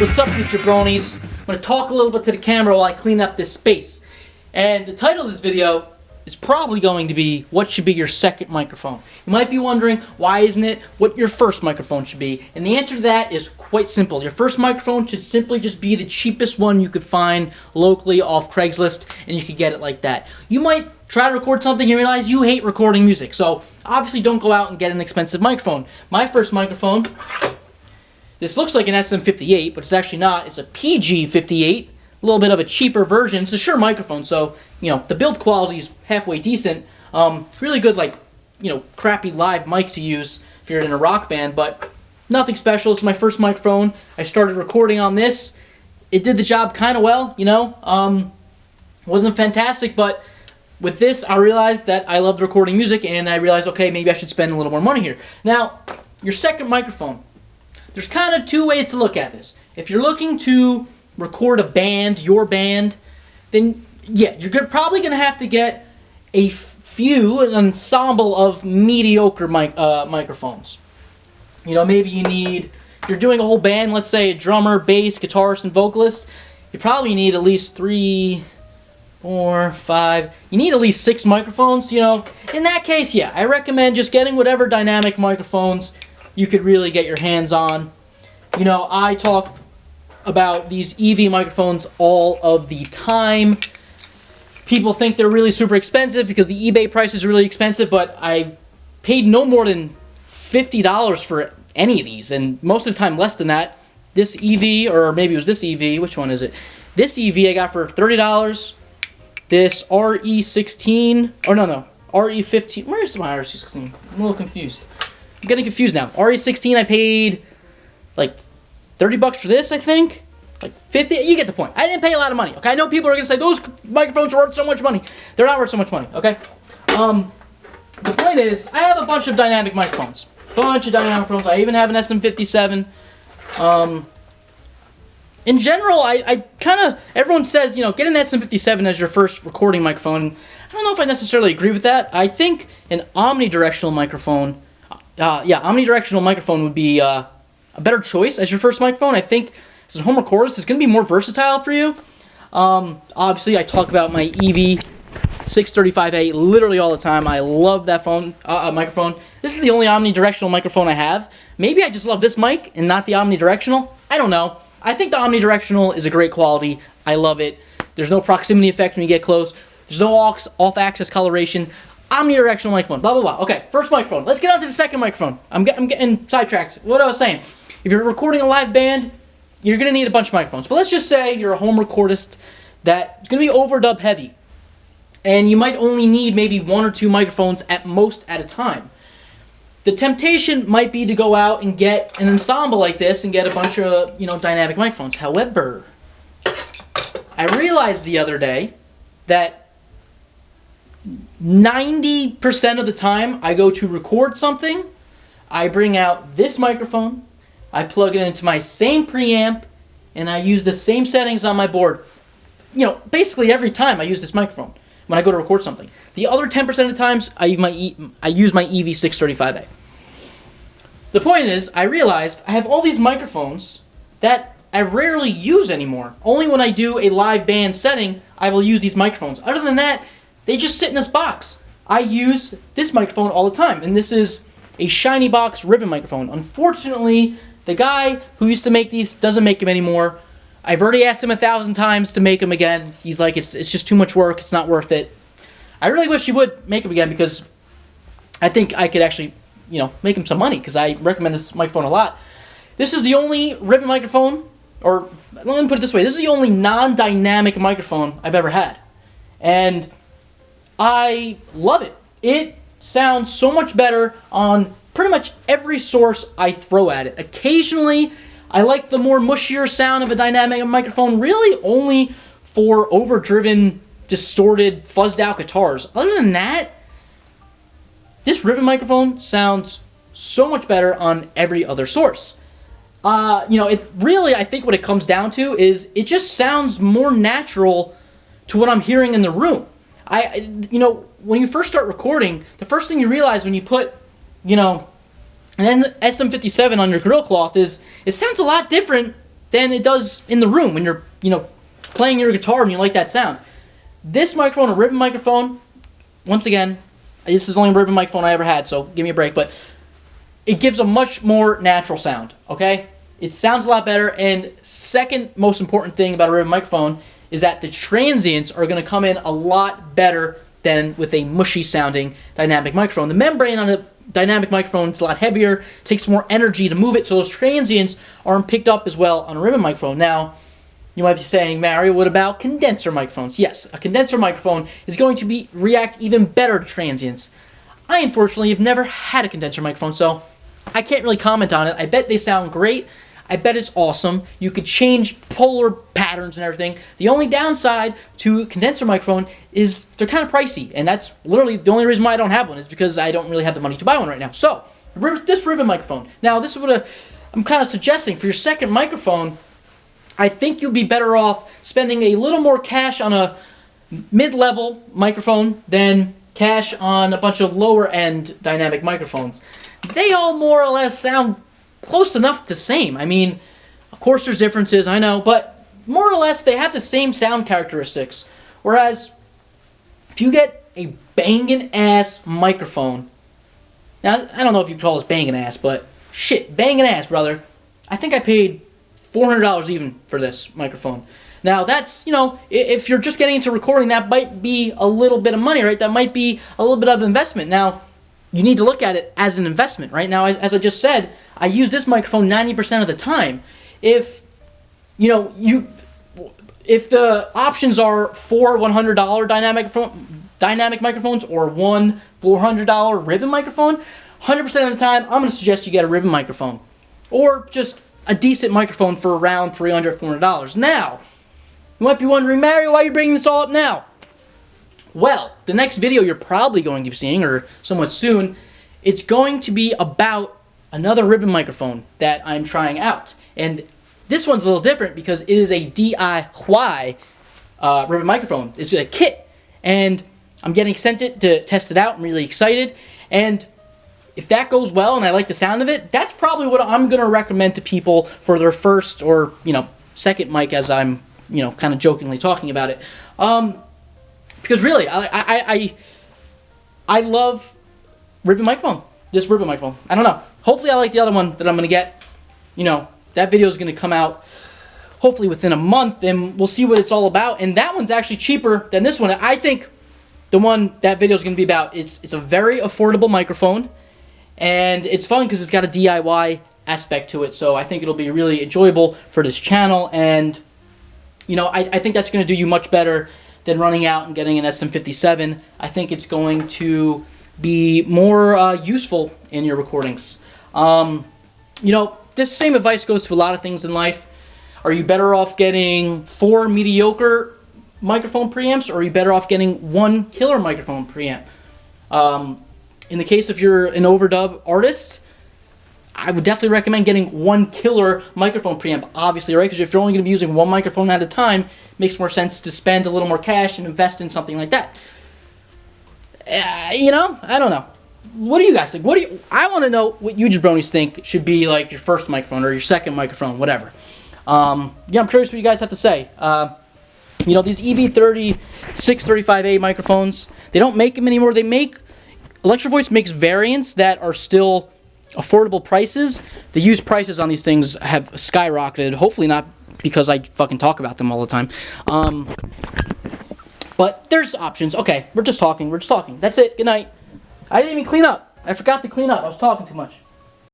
What's up, you jabronis? I'm going to talk a little bit to the camera while I clean up this space. And the title of this video is probably going to be, what should be your second microphone? You might be wondering, why isn't it what your first microphone should be? And the answer to that is quite simple. Your first microphone should simply just be the cheapest one you could find locally off Craigslist, and you could get it like that. You might try to record something and realize you hate recording music, so obviously don't go out and get an expensive microphone. My first microphone, this looks like an SM58, but it's actually not. It's a PG58, a little bit of a cheaper version. It's a Shure microphone, so, you know, the build quality is halfway decent. Really good, like, you know, crappy live mic to use if you're in a rock band, but nothing special. It's my first microphone. I started recording on this. It did the job kind of well, you know. Wasn't fantastic, but with this, I realized that I loved recording music, and I realized, okay, maybe I should spend a little more money here. Now, your second microphone. There's kind of two ways to look at this. If you're looking to record a band, your band, then yeah, you're probably going to have to get an ensemble of mediocre microphones. You know, maybe you need, if you're doing a whole band, let's say a drummer, bass, guitarist, and vocalist, you probably need at least 3, 4, 5, you need at least 6 microphones, you know. In that case, yeah, I recommend just getting whatever dynamic microphones you could really get your hands on. You know, I talk about these EV microphones all of the time. People think they're really super expensive because the eBay price is really expensive, but I paid no more than $50 for any of these, and most of the time less than that. This EV, or maybe it was this EV, which one is it? This EV I got for $30. This RE16, or no, RE15, where's my RE16? I'm a little confused. I'm getting confused now. RE16 I paid like $30 for this, I think. Like 50, you get the point. I didn't pay a lot of money, okay? I know people are gonna say those microphones are worth so much money. They're not worth so much money, okay? The point is, I have a bunch of dynamic microphones. I even have an SM57. In general, I kind of, everyone says, you know, get an SM57 as your first recording microphone. I don't know if I necessarily agree with that. I think an omnidirectional microphone, omnidirectional microphone would be a better choice as your first microphone. I think as a home recordist, it's going to be more versatile for you. Obviously, I talk about my EV635A literally all the time. I love that microphone. This is the only omnidirectional microphone I have. Maybe I just love this mic and not the omnidirectional. I don't know. I think the omnidirectional is a great quality. I love it. There's no proximity effect when you get close. There's no off-axis coloration. Omnidirectional microphone, blah, blah, blah. Okay, first microphone. Let's get on to the second microphone. I'm getting sidetracked. What I was saying. If you're recording a live band, you're going to need a bunch of microphones. But let's just say you're a home recordist that's going to be overdub heavy. And you might only need maybe 1 or 2 microphones at most at a time. The temptation might be to go out and get an ensemble like this and get a bunch of, you know, dynamic microphones. However, I realized the other day that 90% of the time I go to record something, I bring out this microphone, I plug it into my same preamp, and I use the same settings on my board. You know, basically every time I use this microphone when I go to record something. The other 10% of the times I use my EV635A. The point is, I realized I have all these microphones that I rarely use anymore. Only when I do a live band setting, I will use these microphones. Other than that, they just sit in this box. I use this microphone all the time, and this is a Shiny Box ribbon microphone. Unfortunately, the guy who used to make these doesn't make them anymore. I've already asked him 1,000 times to make them again. He's like, it's just too much work. It's not worth it. I really wish he would make them again because I think I could actually, you know, make him some money because I recommend this microphone a lot. This is the only ribbon microphone, or let me put it this way. This is the only non-dynamic microphone I've ever had. And I love it. It sounds so much better on pretty much every source I throw at it. Occasionally, I like the more mushier sound of a dynamic microphone, really only for overdriven, distorted, fuzzed out guitars. Other than that, this ribbon microphone sounds so much better on every other source. You know, it really, I think what it comes down to is it just sounds more natural to what I'm hearing in the room. You know, when you first start recording, the first thing you realize when you put, you know, an SM57 on your grill cloth is it sounds a lot different than it does in the room when you're, playing your guitar and you like that sound. This microphone, a ribbon microphone, once again, this is the only ribbon microphone I ever had, so give me a break, but it gives a much more natural sound, okay? It sounds a lot better, and second most important thing about a ribbon microphone is that the transients are going to come in a lot better than with a mushy sounding dynamic microphone. The membrane on a dynamic microphone is a lot heavier, takes more energy to move it, so those transients aren't picked up as well on a ribbon microphone. Now, you might be saying, Mario, what about condenser microphones? Yes, a condenser microphone is going to react even better to transients. I, unfortunately, have never had a condenser microphone, so I can't really comment on it. I bet they sound great. I bet it's awesome. You could change polar patterns and everything. The only downside to a condenser microphone is they're kind of pricey, and that's literally the only reason why I don't have one is because I don't really have the money to buy one right now. So, this ribbon microphone. Now, this is what I'm kind of suggesting for your second microphone. I think you'd be better off spending a little more cash on a mid-level microphone than cash on a bunch of lower-end dynamic microphones. They all more or less sound close enough the same. I mean, of course there's differences, I know, but more or less they have the same sound characteristics. Whereas, if you get a banging ass microphone, now I don't know if you call this banging ass, but shit, banging ass, brother. I think I paid $400 even for this microphone. Now that's, if you're just getting into recording, that might be a little bit of money, right? That might be a little bit of investment. Now, you need to look at it as an investment, right? Now, as I just said, I use this microphone 90% of the time. If the options are 4 $100 dynamic microphones or one $400 ribbon microphone, 100% of the time, I'm going to suggest you get a ribbon microphone. Or just a decent microphone for around $300, $400. Now, you might be wondering, Mario, why are you bringing this all up now? Well, the next video you're probably going to be seeing, or somewhat soon, it's going to be about another ribbon microphone that I'm trying out. And this one's a little different because it is a DIY ribbon microphone. It's a kit, and I'm getting sent it to test it out. I'm really excited, and if that goes well and I like the sound of it, that's probably what I'm going to recommend to people for their first or, second mic, as I'm, kind of jokingly talking about it. Because really, I love ribbon microphone. This ribbon microphone. I don't know. Hopefully I like the other one that I'm going to get. That video is going to come out hopefully within a month, and we'll see what it's all about. And that one's actually cheaper than this one. I think the one that video is going to be about, it's a very affordable microphone. And it's fun because it's got a DIY aspect to it, so I think it'll be really enjoyable for this channel, and I think that's going to do you much better than running out and getting an SM57. I think it's going to be more useful in your recordings. This same advice goes to a lot of things in life. Are you better off getting 4 mediocre microphone preamps, or are you better off getting 1 killer microphone preamp? In the case if you're an overdub artist, I would definitely recommend getting 1 killer microphone preamp, obviously, right? Because if you're only going to be using 1 microphone at a time, it makes more sense to spend a little more cash and invest in something like that. I don't know. What do you guys think? I want to know what you jabronis think should be like your first microphone or your second microphone, whatever. I'm curious what you guys have to say. These EV30 635A microphones, they don't make them anymore. Electro Voice makes variants that are still affordable prices. The used prices on these things have skyrocketed. Hopefully not because I fucking talk about them all the time. But there's options. Okay, we're just talking. That's it. Good night. I didn't even clean up. I forgot to clean up. I was talking too much.